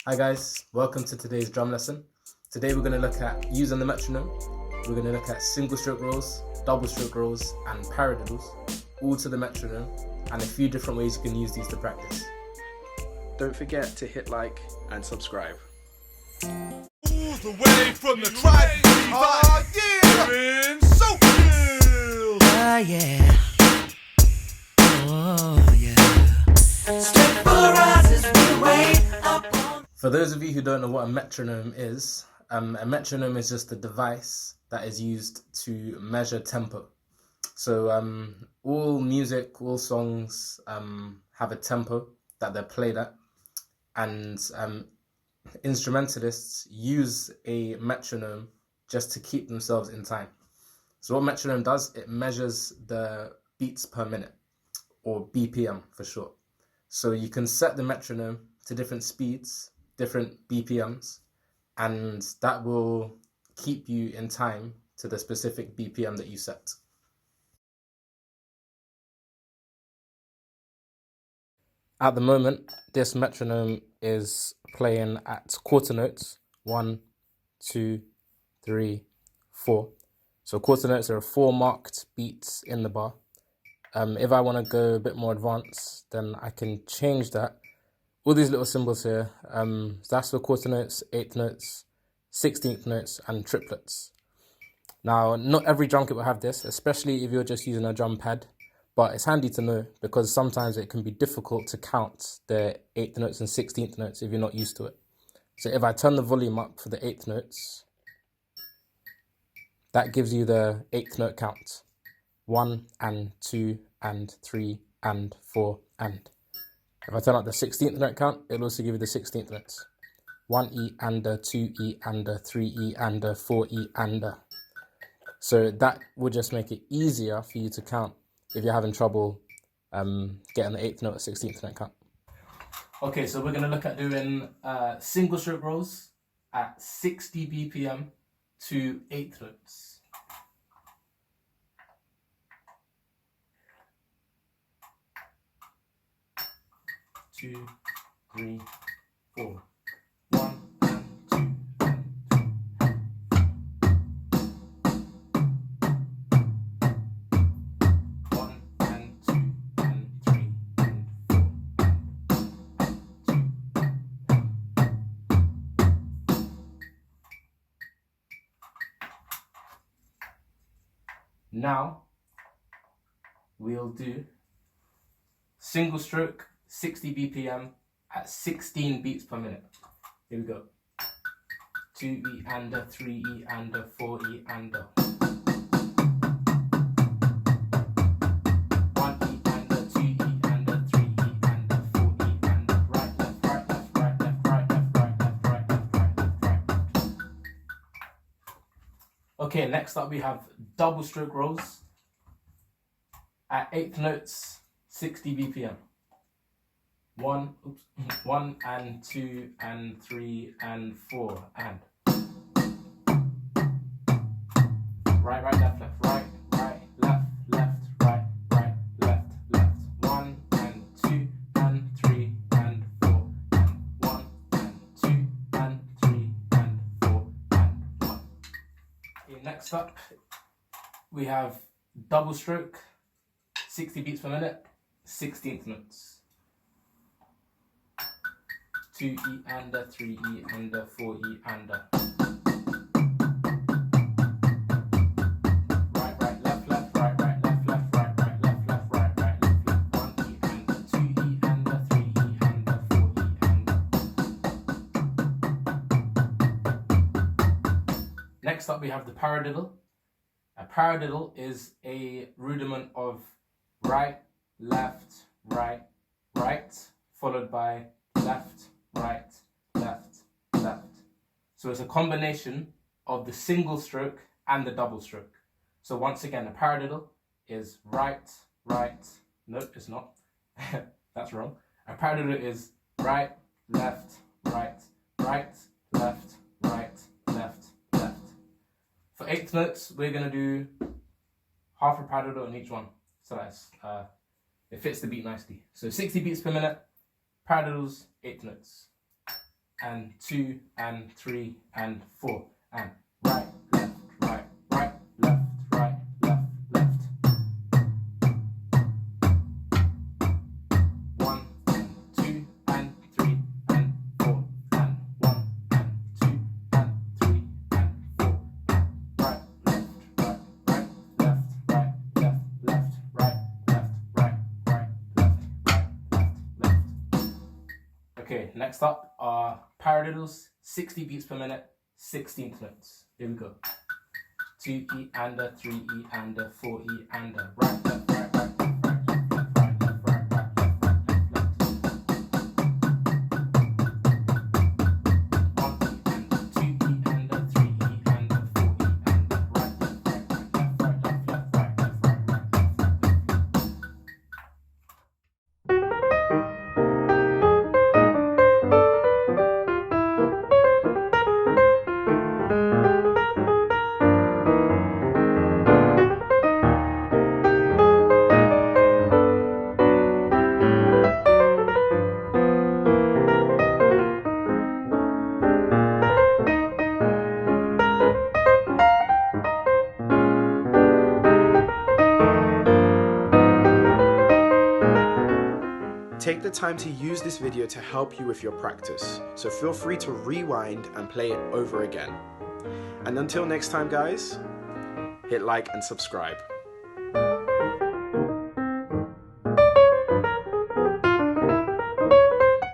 Hi guys, welcome to today's drum lesson. Today we're going to look at using the metronome. We're going to look at single stroke rolls, double stroke rolls and paradiddles, all to the metronome, and a few different ways you can use these to practice. Don't forget to hit like and subscribe. The way from the tribe. Oh yeah, in Sofield. Oh yeah. Oh yeah. Straight for us as we wait upon. For those of you who don't know what a metronome is, a metronome is just a device that is used to measure tempo. So all music, all songs have a tempo that they're played at, and instrumentalists use a metronome just to keep themselves in time. So what metronome does, it measures the beats per minute, or BPM for short. So you can set the metronome to different speeds, different BPMs, and that will keep you in time to the specific BPM that you set. At the moment, this metronome is playing at quarter notes, 1, 2, 3, 4. So quarter notes are 4 marked beats in the bar. If I want to go a bit more advanced, then I can change that. All these little symbols here, that's for quarter notes, eighth notes, 16th notes, and triplets. Now, not every drum kit will have this, especially if you're just using a drum pad, but it's handy to know because sometimes it can be difficult to count the 8th notes and 16th notes if you're not used to it. So if I turn the volume up for the 8th notes, that gives you the 8th note count. 1 and 2 and 3 and 4 and. If I turn up the 16th note count, it'll also give you the 16th notes. 1E and a, 2E and a, 3E and a, 4E and a. So that will just make it easier for you to count if you're having trouble getting the 8th note or 16th note count. Okay, so we're going to look at doing single stroke rolls at 60 BPM to 8th notes. Two, 3, 4. 1 and 2 and 3. 1 and 2 and 3 and 4 and 2. Now we'll do single stroke 60 BPM at 16 beats per minute. Here we go. 2E and a, 3E and a, 4E and a. 1E and a, 2E and a, 3E and a, 4E and a. Right, left, right, left, right, left, right, left, right, left, right, left, right, left, right. Okay, next up we have double stroke rolls at 8th notes, 60 BPM. 1 and 2 and 3 and 4 and. Right, right, left, left, right, right, left, left, right, right, left, left. 1 and 2 and 3 and 4 and 1 and 2 and 3 and 4 and 1. Okay, next up we have double stroke, 60 beats per minute, 16th notes. 2E and a, 3E and a, 4E and a. Right, right, left, left, right, right, left, left, right, right, left, left, right, right, left, left. 1E and a, 2E and a, 3E and a, 4E and a. Next up we have the paradiddle. A paradiddle is a rudiment of right, left, right, right, followed by left, right, left, left. So it's a combination of the single stroke and the double stroke. So once again, a paradiddle is right, right, nope, it's not. That's wrong. A paradiddle is right, left, right, right, left, right, left, left. For 8th notes, we're going to do half a paradiddle on each one. So that's, it fits the beat nicely. So 60 beats per minute, paradiddles, 8th notes. and 2 and 3 and 4 and right, left, right, right, left, right, left, left. 1 and 2 and 3 and 4 and 1 and 2 and 3 and 4 and right, left, right, right, left, right, left, left, right, left, right, right, left, right, left, left. Okay, next up are paradiddles, 60 beats per minute, 16th notes. Here we go. 2E and a 3E and a 4E and a right, left, right, right, left, right, left, left, right, left, right, right, left, right, left, left. 1E and a 2E and a 3E and a 4E and a right, left, right, right, left, right, left, left, right, left, right, right, left, Take the time to use this video to help you with your practice, so feel free to rewind and play it over again. And until next time guys, hit like and subscribe.